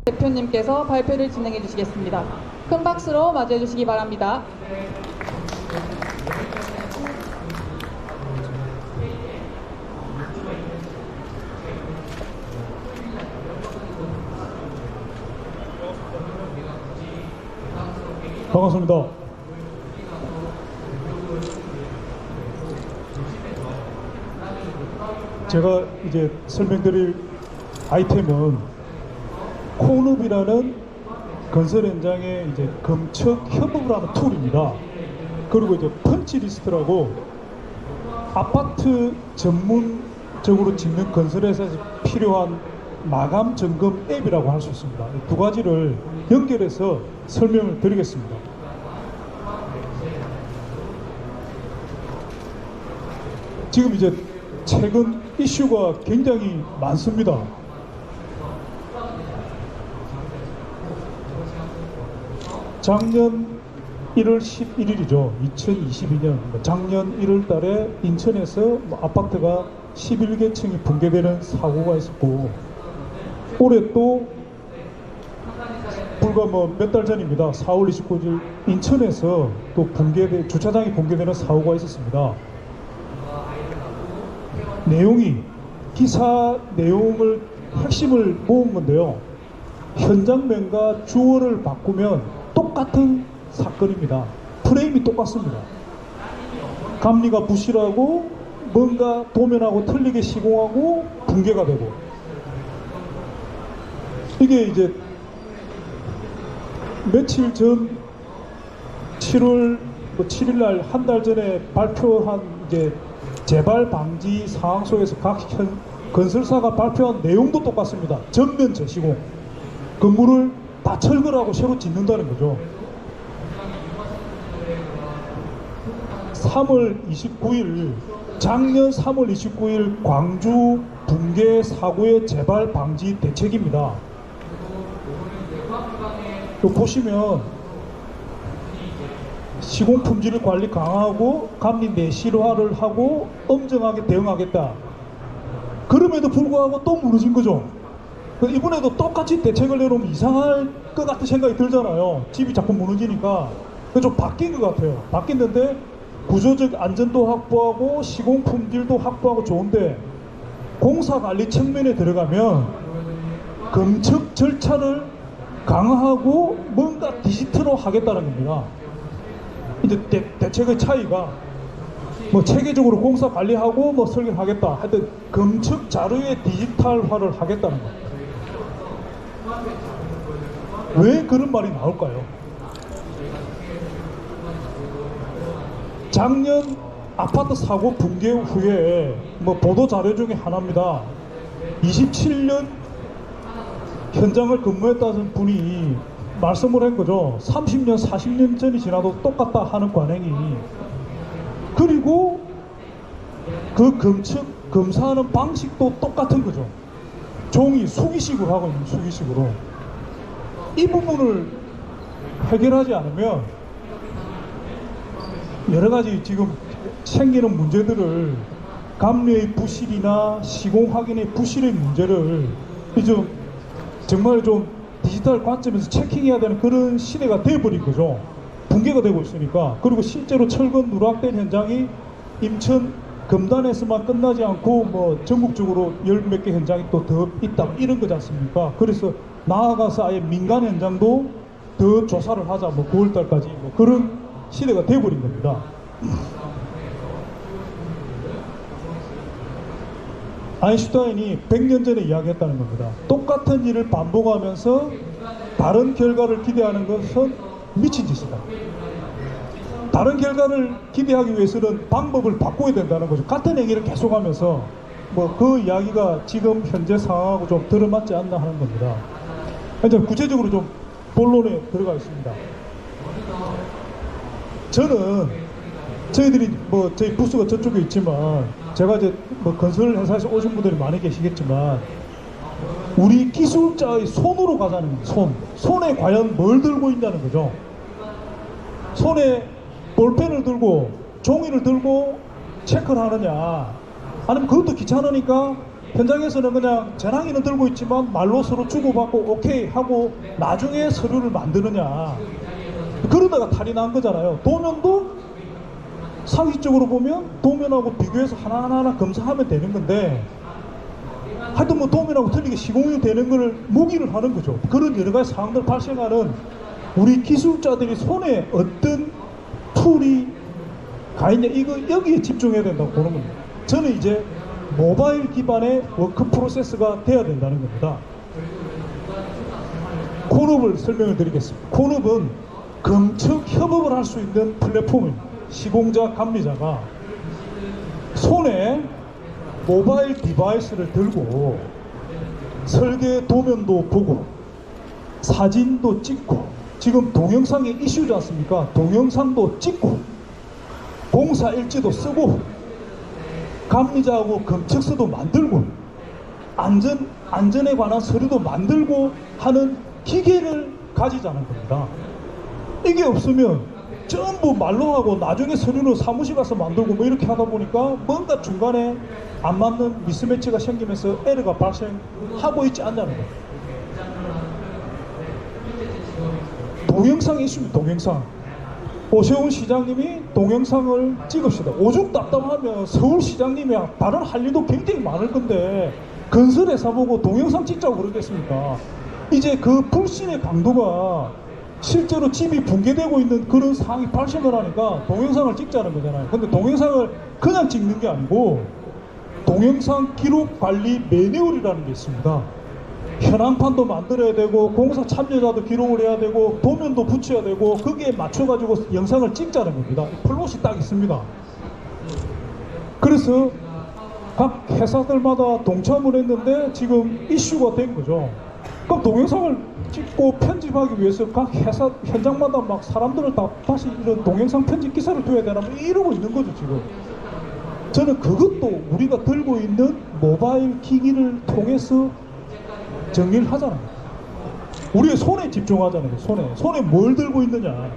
대표님께서 발표를 진행해 주시겠습니다. 큰 박수로 맞이해 주시기 바랍니다. 반갑습니다. 제가 이제 설명드릴 아이템은 콘읍이라는 건설 현장의 이제 검측 협업을 하는 툴입니다. 그리고 이제 펀치리스트라고 아파트 전문적으로 짓는 건설에서 필요한 마감 점검 앱이라고 할 수 있습니다. 이 두 가지를 연결해서 설명을 드리겠습니다. 지금 이제 최근 이슈가 굉장히 많습니다. 작년 1월 11일이죠. 2022년 작년 1월 달에 인천에서 아파트가 11개 층이 붕괴되는 사고가 있었고, 올해 또 불과 몇 달 전입니다. 4월 29일 인천에서 또 주차장이 붕괴되는 사고가 있었습니다. 기사 내용을 핵심을 모은 건데요. 현장면과 주어를 바꾸면 똑같은 사건입니다. 프레임이 똑같습니다. 감리가 부실하고 뭔가 도면하고 틀리게 시공하고 붕괴가 되고, 이게 이제 며칠 전 7월 7일날 한 달 전에 발표한 이제 재발 방지 사항 속에서 각 건설사가 발표한 내용도 똑같습니다. 전면 재시공, 건물을 다 철거하고 새로 짓는다는 거죠. 작년 3월 29일 광주 붕괴 사고의 재발 방지 대책입니다. 또 보시면 시공 품질 관리 강화하고 감리 내실화를 하고 엄정하게 대응하겠다. 그럼에도 불구하고 또 무너진 거죠. 이번에도 똑같이 대책을 내놓으면 이상할 것 같은 생각이 들잖아요. 집이 자꾸 무너지니까. 좀 바뀐 것 같아요. 바뀌었는데 구조적 안전도 확보하고 시공 품질도 확보하고 좋은데, 공사관리 측면에 들어가면 검측 절차를 강화하고 뭔가 디지털로 하겠다는 겁니다. 이제 대책의 차이가 체계적으로 공사 관리하고 설계를 하겠다. 하여튼 검측 자료의 디지털화를 하겠다는 겁니다. 왜 그런 말이 나올까요? 작년 아파트 사고 붕괴 후에 보도 자료 중에 하나입니다. 27년 현장을 근무했다는 분이 말씀을 한 거죠. 30년, 40년 전이 지나도 똑같다 하는 관행이. 그리고 그 검사하는 방식도 똑같은 거죠. 종이 수기식으로 하고 있는 수기식으로. 이 부분을 해결하지 않으면 여러 가지 지금 생기는 문제들을, 감리의 부실이나 시공 확인의 부실의 문제를 정말 좀 디지털 관점에서 체킹해야 되는 그런 시대가 되어버린 거죠. 붕괴가 되고 있으니까. 그리고 실제로 철근 누락된 현장이 인천 금단에서만 끝나지 않고 전국적으로 열 몇 개 현장이 또 더 있다, 이런 거지 않습니까? 그래서 나아가서 아예 민간 현장도 더 조사를 하자, 9월달까지 그런 시대가 되어버린 겁니다. 아인슈타인이 100년 전에 이야기했다는 겁니다. 똑같은 일을 반복하면서 다른 결과를 기대하는 것은 미친 짓이다. 다른 결과를 기대하기 위해서는 방법을 바꿔야 된다는 거죠. 같은 행위를 계속하면서 그 이야기가 지금 현재 상황하고 좀 들어맞지 않나 하는 겁니다. 이제 구체적으로 좀 본론에 들어가 있습니다. 저는 저희들이 저희 부스가 저쪽에 있지만, 제가 이제 건설 회사에서 오신 분들이 많이 계시겠지만, 우리 기술자의 손으로 가자는 거예요. 손에 과연 뭘 들고 있냐는 거죠. 손에 볼펜을 들고 종이를 들고 체크를 하느냐, 아니면 그것도 귀찮으니까 현장에서는 그냥 전화기는 들고 있지만 말로 서로 주고받고 오케이 하고 나중에 서류를 만드느냐, 그러다가 탈이 난 거잖아요. 도면도 상식적으로 보면 도면하고 비교해서 하나하나 검사하면 되는 건데, 하여튼 뭐 도면하고 틀리게 시공이 되는 걸 모기를 하는 거죠. 그런 여러 가지 상황들 발생하는, 우리 기술자들이 손에 어떤 툴이 가 있냐, 이거 여기에 집중해야 된다고 보는 겁니다. 저는 이제 모바일 기반의 워크 프로세스가 돼야 된다는 겁니다. 콘업을 설명을 드리겠습니다. 콘업은 검측 협업을 할 수 있는 플랫폼입니다. 시공자, 감리자가 손에 모바일 디바이스를 들고 설계 도면도 보고 사진도 찍고, 지금 동영상이 이슈지 않습니까? 동영상도 찍고 공사 일지도 쓰고 감리자하고 검측서도 만들고 안전에 관한 서류도 만들고 하는 기계를 가지자는 겁니다. 이게 없으면 전부 말로 하고 나중에 서류는 사무실 가서 만들고 뭐 이렇게 하다 보니까 뭔가 중간에 안 맞는 미스매치가 생기면서 에러가 발생하고 있지 않냐는 거예요. 동영상이 있습니다. 동영상. 오세훈 시장님이 동영상을 찍읍시다. 오죽 답답하면 서울시장님이 다른 할 일도 굉장히 많을 건데 건설회사 보고 동영상 찍자고 그러겠습니까? 이제 그 불신의 강도가 실제로 집이 붕괴되고 있는 그런 상황이 발생을 하니까 동영상을 찍자는 거잖아요. 근데 동영상을 그냥 찍는 게 아니고 동영상 기록 관리 매뉴얼이라는 게 있습니다. 현황판도 만들어야 되고 공사 참여자도 기록을 해야 되고 도면도 붙여야 되고 거기에 맞춰가지고 영상을 찍자는 겁니다. 플롯이 딱 있습니다. 그래서 각 회사들마다 동참을 했는데 지금 이슈가 된 거죠. 그럼 동영상을 찍고 편집하기 위해서 각 회사 현장마다 막 사람들을 다 다시 이런 동영상 편집 기사를 둬야 되나 뭐 이러고 있는 거죠 지금. 저는 그것도 우리가 들고 있는 모바일 기기를 통해서 정리를 하잖아요. 우리의 손에 집중하자는 거예요. 손에 뭘 들고 있느냐.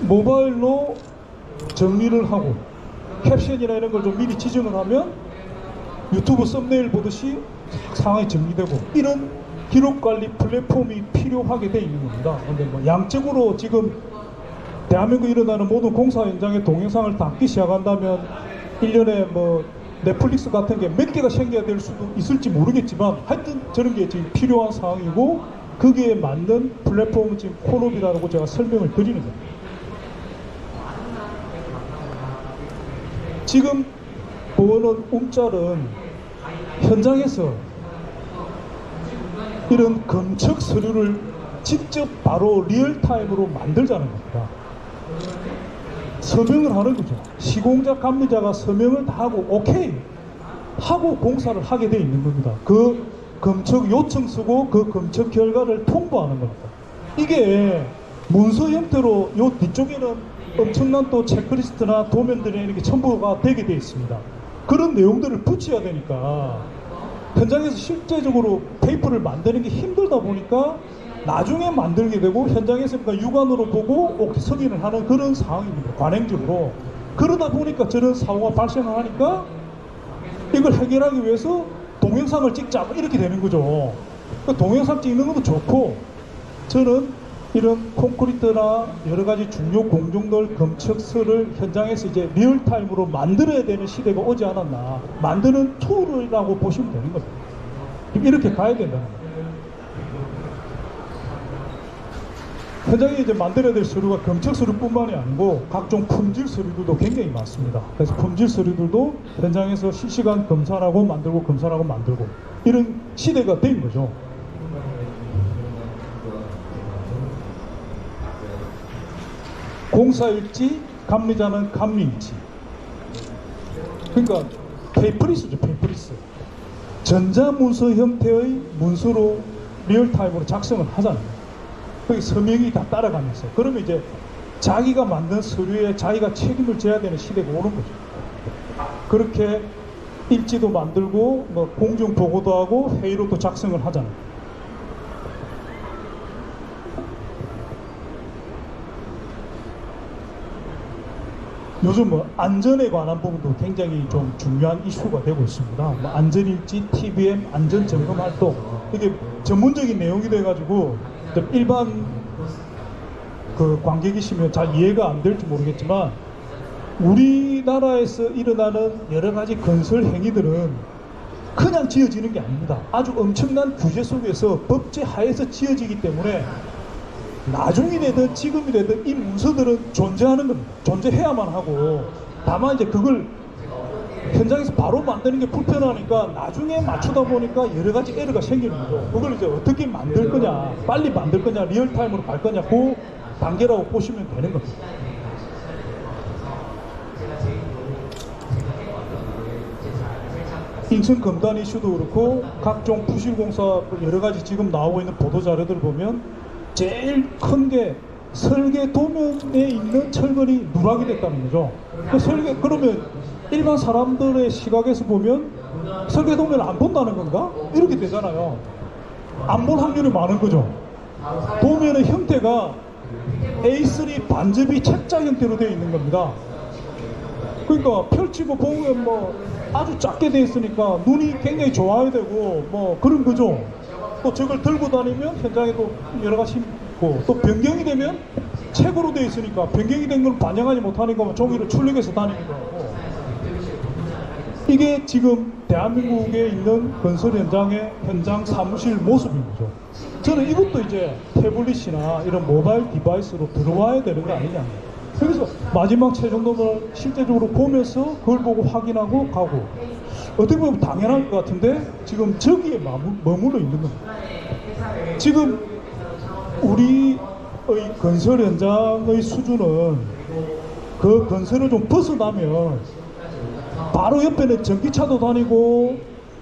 모바일로 정리를 하고 캡션이나 이런 걸 좀 미리 지정을 하면 유튜브 썸네일 보듯이 상황이 정리되고, 이런 기록관리 플랫폼이 필요하게 돼 있는 겁니다. 근데 뭐 양적으로 지금 대한민국에 일어나는 모든 공사 현장의 동영상을 담기 시작한다면 1년에 뭐 넷플릭스 같은 게 몇 개가 생겨야 될 수도 있을지 모르겠지만, 하여튼 저런 게 지금 필요한 상황이고, 거기에 맞는 플랫폼은 지금 콘업이라고 제가 설명을 드리는 겁니다. 지금 보는 움짤은 현장에서 이런 검측 서류를 직접 바로 리얼타임으로 만들자는 겁니다. 서명을 하는 거죠. 시공자, 감리자가 서명을 다 하고 오케이 하고 공사를 하게 돼 있는 겁니다. 그 검측 요청 쓰고 그 검측 결과를 통보하는 겁니다. 이게 문서 형태로 요 뒤쪽에는 엄청난 또 체크리스트나 도면들이 이렇게 첨부가 되게 돼 있습니다. 그런 내용들을 붙여야 되니까 현장에서 실제적으로 페이퍼를 만드는 게 힘들다 보니까 나중에 만들게 되고, 현장에서 그러니까 육안으로 보고 승인을 하는 그런 상황입니다. 관행적으로. 그러다 보니까 저런 사고가 발생을 하니까 이걸 해결하기 위해서 동영상을 찍자 이렇게 되는 거죠. 그러니까 동영상 찍는 것도 좋고, 저는 이런 콘크리트나 여러 가지 중요 공정들 검측서를 현장에서 이제 리얼타임으로 만들어야 되는 시대가 오지 않았나, 만드는 툴이라고 보시면 되는 겁니다. 이렇게 가야 된다는 거예요. 현장에 이제 만들어야 될 서류가 검측 서류뿐만이 아니고 각종 품질 서류들도 굉장히 많습니다. 그래서 품질 서류들도 현장에서 실시간 검사하고 만들고 검사하고 만들고 이런 시대가 된 거죠. 공사일지, 감리자는 감리일지. 그러니까 페이퍼리스죠, 페이퍼리스. 전자문서 형태의 문서로 리얼타임으로 작성을 하잖아요. 거기 서명이 다 따라가면서. 그러면 이제 자기가 만든 서류에 자기가 책임을 져야 되는 시대가 오는 거죠. 그렇게 일지도 만들고 뭐 공정 보고도 하고 회의록도 작성을 하잖아요. 요즘 뭐 안전에 관한 부분도 굉장히 좀 중요한 이슈가 되고 있습니다. 뭐 안전일지, TBM, 안전점검 활동, 이게 전문적인 내용이 돼가지고 일반 그 관객이시면 잘 이해가 안 될지 모르겠지만, 우리나라에서 일어나는 여러 가지 건설 행위들은 그냥 지어지는 게 아닙니다. 아주 엄청난 규제 속에서 법제 하에서 지어지기 때문에 나중이 되든 지금이 되든 이 문서들은 존재하는 겁니다. 존재해야만 하고, 다만 이제 그걸 현장에서 바로 만드는 게 불편하니까 나중에 맞추다 보니까 여러 가지 에러가 생기는 거죠. 그걸 이제 어떻게 만들 거냐, 빨리 만들 거냐, 리얼타임으로 갈 거냐, 그 단계라고 보시면 되는 겁니다. 인천 검단 이슈도 그렇고 각종 부실공사 여러 가지 지금 나오고 있는 보도 자료들을 보면 제일 큰 게 설계 도면에 있는 철근이 누락이 됐다는 거죠. 그러면 일반 사람들의 시각에서 보면 설계 도면을 안 본다는 건가? 이렇게 되잖아요. 안 볼 확률이 많은 거죠. 도면의 형태가 A3 반접이 책자 형태로 되어 있는 겁니다. 그러니까 펼치고 보면 뭐 아주 작게 되어 있으니까 눈이 굉장히 좋아야 되고 뭐 그런 거죠. 또 저걸 들고 다니면 현장에 또 여러 가지 있고, 또 변경이 되면 책으로 되어 있으니까 변경이 된 걸 반영하지 못하니까 종이를 출력해서 다니는 거고, 이게 지금 대한민국에 있는 건설 현장의 현장 사무실 모습인 거죠. 저는 이것도 이제 태블릿이나 이런 모바일 디바이스로 들어와야 되는 거 아니냐. 그래서 마지막 최종도를 실제적으로 보면서 그걸 보고 확인하고 가고, 어떻게 보면 당연한 것 같은데 지금 저기에 머물러 있는 겁니다. 지금 우리의 건설 현장의 수준은 그 건설을 좀 벗어나면 바로 옆에는 전기차도 다니고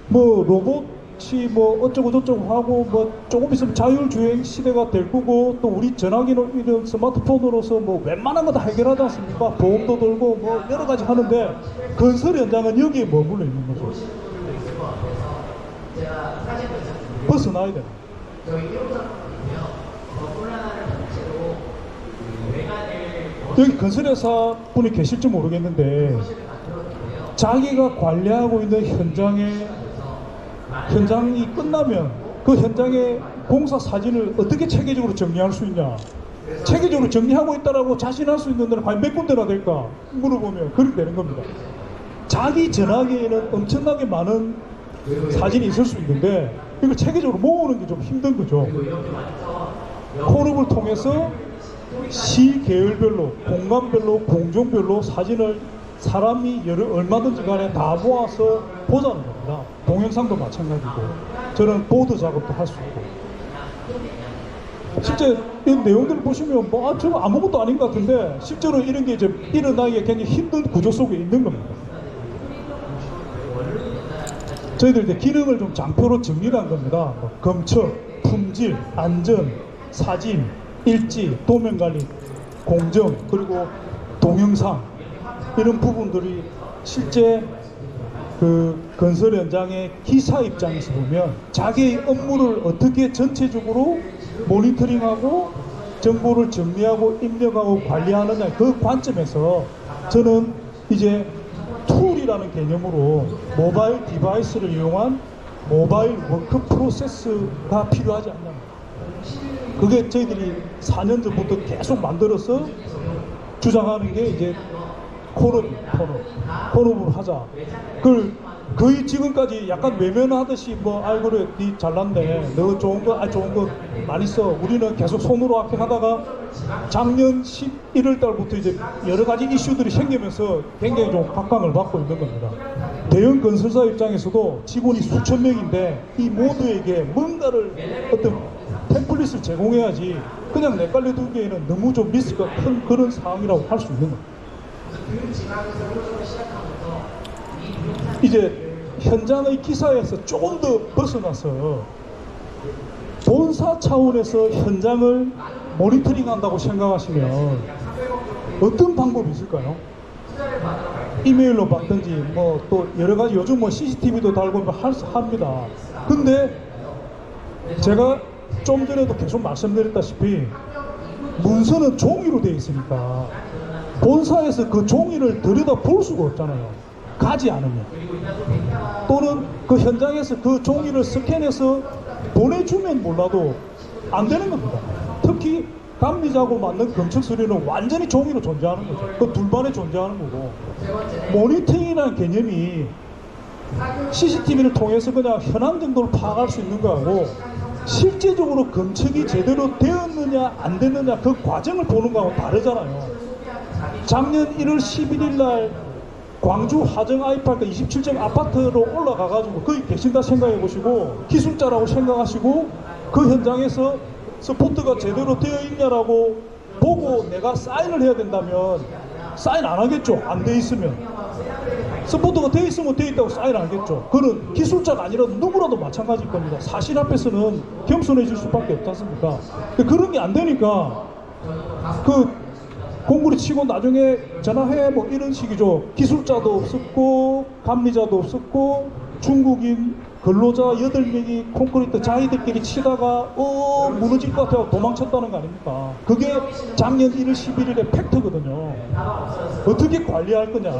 뭐 로봇이 뭐 어쩌고 저쩌고 하고 뭐 조금 있으면 자율주행 시대가 될 거고, 또 우리 전화기로 이런 스마트폰으로서 뭐 웬만한 거 다 해결하지 않습니까? 보험도 들고 뭐 여러 가지 하는데 건설 현장은 여기에 머물러 있는 거죠. 벗어나야 돼요. 여기 건설회사 분이 계실지 모르겠는데 자기가 관리하고 있는 현장이 끝나면 그 현장의 공사 사진을 어떻게 체계적으로 정리할 수 있냐, 체계적으로 정리하고 있다라고 자신할 수 있는 데는 과연 몇 군데나 될까 물어보면 그렇게 되는 겁니다. 자기 전화기에는 엄청나게 많은 사진이 있을 수 있는데 이걸 체계적으로 모으는 게 좀 힘든 거죠. 콜업을 통해서 시 계열별로, 공간별로, 공종별로 사진을 사람이 얼마든지 간에 다 모아서 보자는 겁니다. 동영상도 마찬가지고, 저는 보드 작업도 할 수 있고. 실제 이 내용들을 보시면 뭐 저거 아무것도 아닌 것 같은데 실제로 이런 게 이제 일어나기가 굉장히 힘든 구조 속에 있는 겁니다. 저희들 이제 기능을 좀 장표로 정리를 한 겁니다. 뭐 검척, 품질, 안전, 사진, 일지, 도면관리, 공정, 그리고 동영상, 이런 부분들이 실제 그 건설 현장의 기사 입장에서 보면 자기의 업무를 어떻게 전체적으로 모니터링하고 정보를 정리하고 입력하고 관리하느냐, 그 관점에서 저는 이제 툴이라는 개념으로 모바일 디바이스를 이용한 모바일 워크 프로세스가 필요하지 않냐. 그게 저희들이 4년 전부터 계속 만들어서 주장하는 게 이제 콘업으로 하자. 그걸 거의 지금까지 약간 외면하듯이 뭐 그래 니 잘났네, 너 좋은 거 많이 써, 우리는 계속 손으로 앞에 하다가 작년 11월 달부터 이제 여러 가지 이슈들이 생기면서 굉장히 좀 각광을 받고 있는 겁니다. 대형 건설사 입장에서도 직원이 수천 명인데 이 모두에게 뭔가를 어떤 템플릿을 제공해야지 그냥 내깔려 두기에는 너무 좀 리스크가 큰 그런 상황이라고 할 수 있는 겁니다. 이제 현장의 기사에서 조금 더 벗어나서 본사 차원에서 현장을 모니터링 한다고 생각하시면 어떤 방법이 있을까요? 이메일로 받든지 뭐 또 여러 가지 요즘 뭐 CCTV도 달고 합니다. 근데 제가 좀 전에도 계속 말씀드렸다시피 문서는 종이로 되어 있으니까 본사에서 그 종이를 들여다 볼 수가 없잖아요. 가지 않으면. 또는 그 현장에서 그 종이를 스캔해서 보내주면 몰라도 안 되는 겁니다. 특히 감리자고 만든 검측 서류는 완전히 종이로 존재하는 거죠. 그 둘만에 존재하는 거고, 모니터링이라는 개념이 CCTV를 통해서 그냥 현황 정도를 파악할 수 있는 거하고, 실제적으로 검측이 제대로 되었느냐 안 됐느냐 그 과정을 보는 거하고 다르잖아요. 작년 1월 11일 날 광주 화정 I8가 27층 아파트로 올라가가지고 거기 계신다 생각해 보시고, 기술자라고 생각하시고 그 현장에서 스포트가 제대로 되어 있냐라고 보고 내가 사인을 해야 된다면 사인 안 하겠죠. 안 돼 있으면. 스포트가 돼 있으면 돼 있다고 사인 안 하겠죠. 그는 기술자가 아니라도 누구라도 마찬가지일 겁니다. 사실 앞에서는 겸손해질 수밖에 없지 않습니까? 그런 게 안 되니까 그 공구리 치고 나중에 전화해 뭐 이런 식이죠. 기술자도 없었고 감리자도 없었고 중국인 근로자 8명이 콘크리트 자기들끼리 치다가 무너질 것 같아서 도망쳤다는 거 아닙니까? 그게 작년 1월 11일의 팩트거든요. 어떻게 관리할 거냐.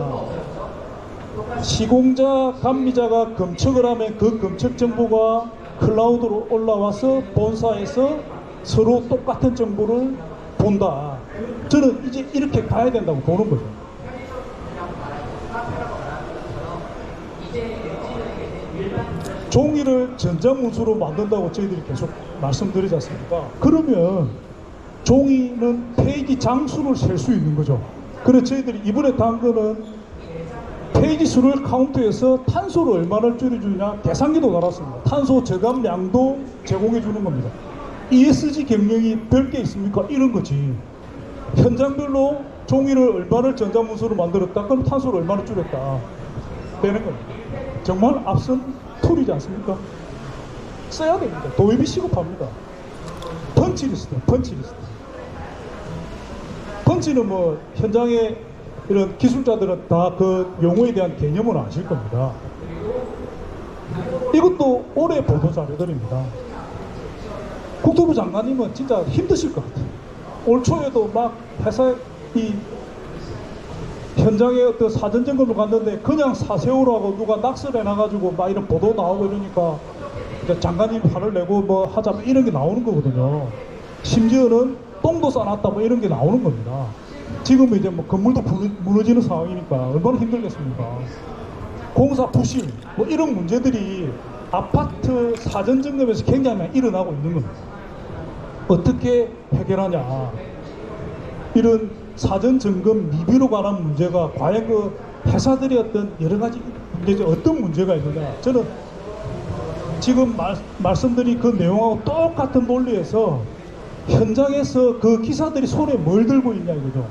시공자, 감리자가 검측을 하면 그 검측 정보가 클라우드로 올라와서 본사에서 서로 똑같은 정보를 본다. 저는 이제 이렇게 가야 된다고 보는 거죠. 종이를 전자문서로 만든다고 저희들이 계속 말씀드리지 않습니까? 그러면 종이는 페이지 장수를 셀 수 있는 거죠. 그래서 저희들이 이번에 단 거는 페이지 수를 카운트해서 탄소를 얼마나 줄여주냐 계산기도 달았습니다. 탄소 저감량도 제공해 주는 겁니다. ESG 경영이 별게 있습니까? 이런 거지. 현장별로 종이를 얼마를 전자문서로 만들었다. 그럼 탄소를 얼마나 줄였다. 되는 겁니다. 정말 앞선 툴이지 않습니까? 써야 됩니다. 도입이 시급합니다. 펀치리스트, 펀치리스트. 펀치는 뭐 현장에 이런 기술자들은 다 그 용어에 대한 개념을 아실 겁니다. 이것도 올해 보도 자료들입니다. 국토부 장관님은 진짜 힘드실 것 같아요. 올 초에도 막 회사 이 현장에 어떤 사전 점검을 갔는데 그냥 사세요라고 누가 낙서를 해놔가지고 막 이런 보도 나오고 이러니까 장관님 화를 내고 뭐 하자 뭐 이런 게 나오는 거거든요. 심지어는 똥도 싸놨다 뭐 이런 게 나오는 겁니다. 지금은 이제 뭐 건물도 무너지는 상황이니까 얼마나 힘들겠습니까? 공사 부실 뭐 이런 문제들이 아파트 사전 점검에서 굉장히 많이 일어나고 있는 겁니다. 어떻게 해결하냐? 이런 사전 점검 리뷰로 관한 문제가 과연 그 회사들이 어떤 여러 가지 문제죠. 어떤 문제가 있느냐? 저는 지금 말씀드린 그 내용하고 똑같은 논리에서 현장에서 그 기사들이 손에 뭘 들고 있냐 이거죠.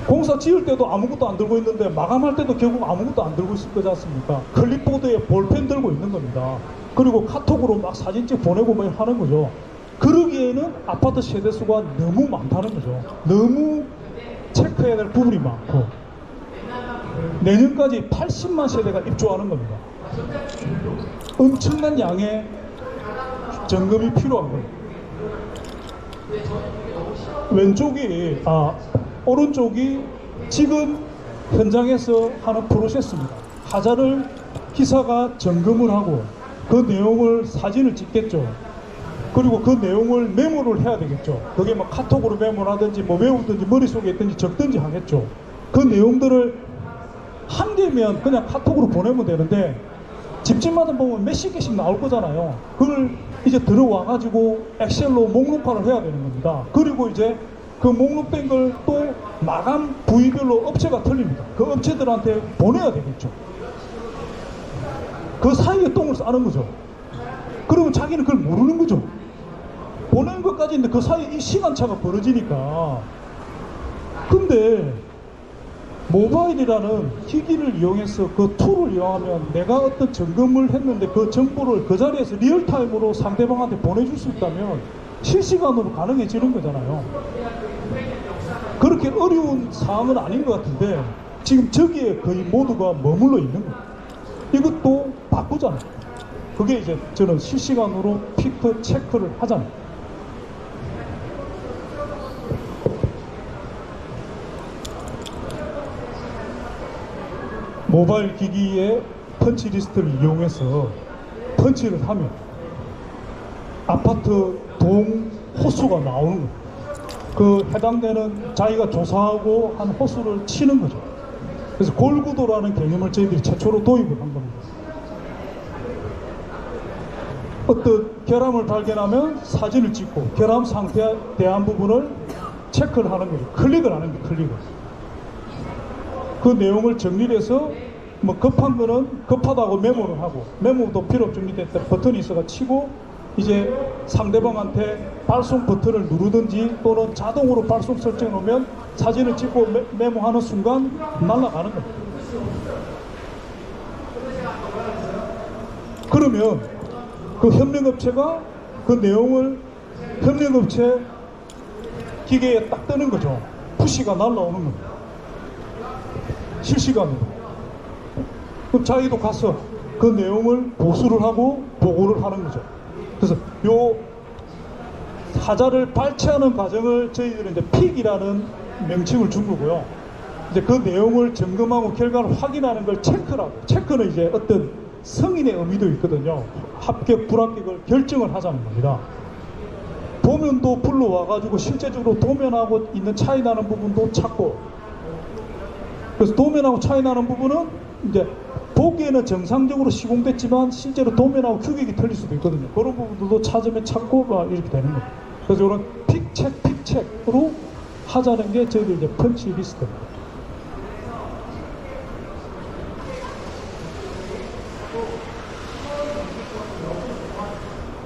공사 지을 때도 아무것도 안 들고 있는데 마감할 때도 결국 아무것도 안 들고 있을 거지 않습니까? 클립보드에 볼펜 들고 있는 겁니다. 그리고 카톡으로 막 사진 찍 보내고 뭐 하는 거죠. 그러기에는 아파트 세대수가 너무 많다는 거죠. 너무 체크해야 될 부분이 많고 내년까지 80만 세대가 입주하는 겁니다. 엄청난 양의 점검이 필요한 거예요. 왼쪽이 오른쪽이 지금 현장에서 하는 프로세스입니다. 하자를 기사가 점검을 하고 그 내용을 사진을 찍겠죠. 그리고 그 내용을 메모를 해야 되겠죠. 그게 뭐 카톡으로 메모를 하든지 뭐 외우든지 머릿속에 있든지 적든지 하겠죠. 그 내용들을 한 개면 그냥 카톡으로 보내면 되는데 집집마다 보면 몇십 개씩 나올 거잖아요. 그걸 이제 들어와 가지고 엑셀로 목록화를 해야 되는 겁니다. 그리고 이제 그 목록된 걸 또 마감 부위별로 업체가 틀립니다. 그 업체들한테 보내야 되겠죠. 그 사이에 똥을 싸는 거죠. 그러면 자기는 그걸 모르는 거죠. 보낸 것까지인데 그 사이에 이 시간차가 벌어지니까. 근데 모바일이라는 기기를 이용해서 그 툴을 이용하면 내가 어떤 점검을 했는데 그 정보를 그 자리에서 리얼타임으로 상대방한테 보내줄 수 있다면 실시간으로 가능해지는 거잖아요. 그렇게 어려운 사항은 아닌 것 같은데 지금 저기에 거의 모두가 머물러 있는 거예요. 이것도 바꾸잖아요. 그게 이제 저는 실시간으로 피크 체크를 하잖아요. 모바일 기기의 펀치 리스트를 이용해서 펀치를 하면 아파트 동 호수가 나오는 거예요. 그 해당되는 자기가 조사하고 한 호수를 치는 거죠. 그래서 골구도라는 개념을 저희들이 최초로 도입을 한 겁니다. 어떤 결함을 발견하면 사진을 찍고 결함 상태에 대한 부분을 체크를 하는 거죠. 클릭을 하는 거예요. 클릭을. 그 내용을 정리를 해서 뭐 급한 거는 급하다고 메모를 하고, 메모도 필요 없죠. 밑에 버튼이 있어가 치고 이제 상대방한테 발송 버튼을 누르든지 또는 자동으로 발송 설정해 놓으면 사진을 찍고 메모하는 순간 날아가는 겁니다. 그러면 그 협력업체가 그 내용을 협력업체 기계에 딱 뜨는 거죠. 푸시가 날아오는 겁니다. 실시간으로. 그럼 자기도 가서 그 내용을 보수를 하고 보고를 하는 거죠. 그래서 요 사자를 발췌하는 과정을 저희들은 이제 픽이라는 명칭을 준 거고요. 이제 그 내용을 점검하고 결과를 확인하는 걸 체크라고. 체크는 이제 어떤 성인의 의미도 있거든요. 합격, 불합격을 결정을 하자는 겁니다. 도면도 불러와가지고 실제적으로 도면하고 있는 차이 나는 부분도 찾고, 그래서 도면하고 차이 나는 부분은 이제 보기에는 정상적으로 시공됐지만 실제로 도면하고 규격이 틀릴 수도 있거든요. 그런 부분들도 찾으면 찾고 이렇게 되는 거예요. 그래서 이런 픽책으로 하자는 게 저희들 이제 펀치 리스트입니다.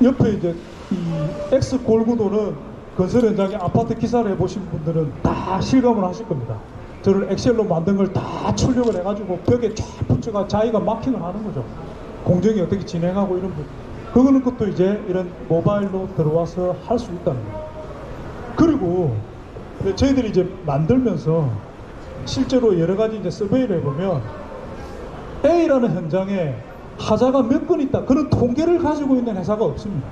옆에 이제 이 X 골구도는 건설 현장에 아파트 기사를 해보신 분들은 다 실감을 하실 겁니다. 저를 엑셀로 만든 걸 다 출력을 해가지고 벽에 쫙 붙여가 자기가 마킹을 하는 거죠. 공정이 어떻게 진행하고 이런 부분. 그거는 것도 이제 이런 모바일로 들어와서 할 수 있다는 거예요. 그리고 저희들이 이제 만들면서 실제로 여러 가지 이제 서베이를 해보면 A라는 현장에 하자가 몇 건 있다. 그런 통계를 가지고 있는 회사가 없습니다.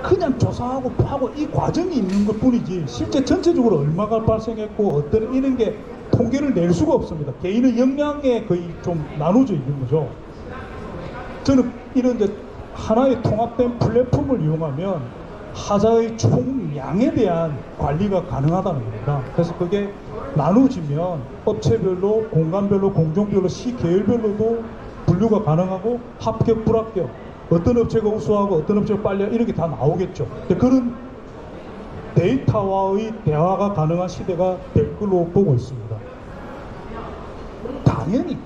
그냥 조사하고 파고 이 과정이 있는 것 뿐이지 실제 전체적으로 얼마가 발생했고 어떤 이런 게 통계를 낼 수가 없습니다. 개인의 역량에 거의 좀 나눠져 있는 거죠. 저는 이런 이제 하나의 통합된 플랫폼을 이용하면 하자의 총량에 대한 관리가 가능하다는 겁니다. 그래서 그게 나눠지면 업체별로, 공간별로, 공종별로, 시계열별로도 분류가 가능하고 합격, 불합격, 어떤 업체가 우수하고 어떤 업체가 빨리 이런 게 다 나오겠죠. 그런 데이터와의 대화가 가능한 시대가 될 걸로 보고 있습니다. 당연히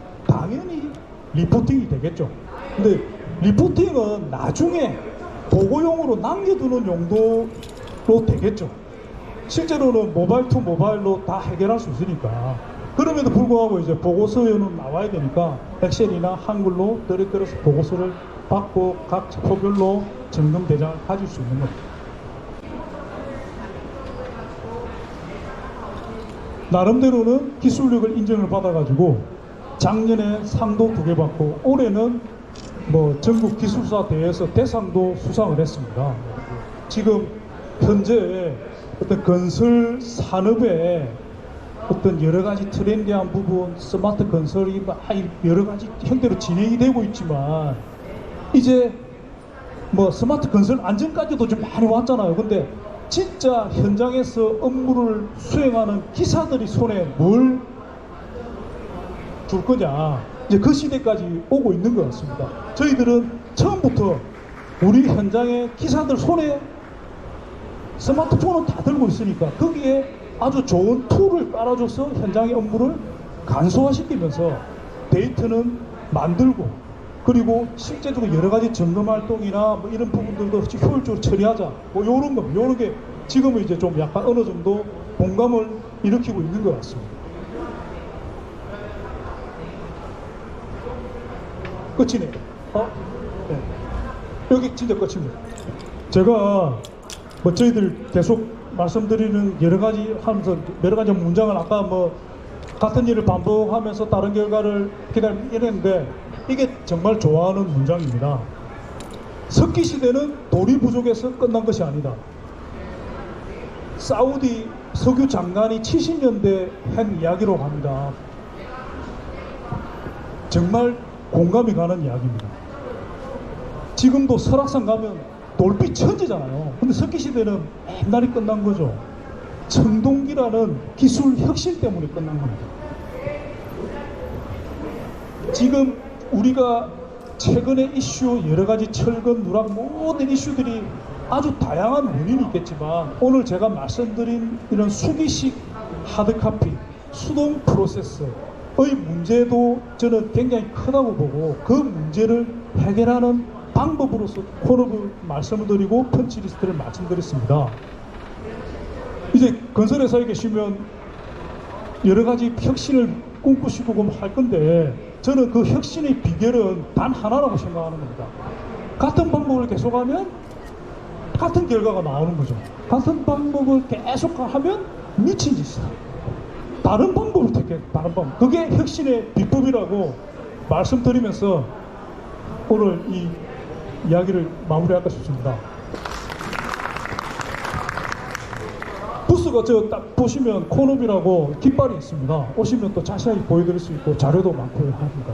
리포팅이 되겠죠. 근데 리포팅은 나중에 보고용으로 남겨두는 용도로 되겠죠. 실제로는 모바일 투 모바일로 다 해결할 수 있으니까. 그럼에도 불구하고 이제 보고서에는 나와야 되니까 엑셀이나 한글로 떨어뜨려서 보고서를 받고 각 포별로 점검 대장을 가질 수 있는 겁니다. 나름대로는 기술력을 인정을 받아가지고 작년에 상도 2개 받고 올해는 뭐 전국 기술사 대회에서 대상도 수상을 했습니다. 지금 현재 어떤 건설 산업에 어떤 여러 가지 트렌디한 부분, 스마트 건설이 여러 가지 형태로 진행이 되고 있지만 이제 뭐 스마트 건설 안전까지도 좀 많이 왔잖아요. 근데 진짜 현장에서 업무를 수행하는 기사들이 손에 뭘 줄 거냐, 이제 그 시대까지 오고 있는 것 같습니다. 저희들은 처음부터 우리 현장의 기사들 손에 스마트폰은 다 들고 있으니까 거기에 아주 좋은 툴을 깔아줘서 현장의 업무를 간소화시키면서 데이터는 만들고, 그리고 실제적으로 여러 가지 점검 활동이나 뭐 이런 부분들도 효율적으로 처리하자, 뭐 요런 겁니다. 요런 게 지금은 이제 좀 약간 어느 정도 공감을 일으키고 있는 것 같습니다. 끝이네요. 네. 여기 진짜 끝입니다. 제가 뭐 저희들 계속 말씀드리는 여러 가지 하면서 여러 가지 문장을 아까 뭐 같은 일을 반복하면서 다른 결과를 이랬는데 이게 정말 좋아하는 문장입니다. 석기 시대는 돌이 부족해서 끝난 것이 아니다. 사우디 석유 장관이 70년대 한 이야기로 합니다. 정말 공감이 가는 이야기입니다. 지금도 설악산 가면 돌빛 천지잖아요. 근데 석기시대는 옛날이 끝난 거죠. 청동기라는 기술 혁신 때문에 끝난 겁니다. 지금 우리가 최근의 이슈, 여러 가지 철근, 누락 모든 이슈들이 아주 다양한 원인이 있겠지만 오늘 제가 말씀드린 이런 수기식 하드카피, 수동 프로세서의 문제도 저는 굉장히 크다고 보고 그 문제를 해결하는 방법으로서 코너를 말씀을 드리고 펀치리스트를 말씀드렸습니다. 이제 건설회사에 계시면 여러 가지 혁신을 꿈꾸시고 할 건데 저는 그 혁신의 비결은 단 하나라고 생각하는 겁니다. 같은 방법을 계속하면 같은 결과가 나오는 거죠. 같은 방법을 계속하면 미친 짓이다. 다른 방법을 택해, 다른 방법. 그게 혁신의 비법이라고 말씀드리면서 오늘 이 이야기를 마무리할까 싶습니다. 부스가 저 딱 보시면 콘옵이라고 깃발이 있습니다. 오시면 또 자세하게 보여드릴 수 있고 자료도 많고 합니다.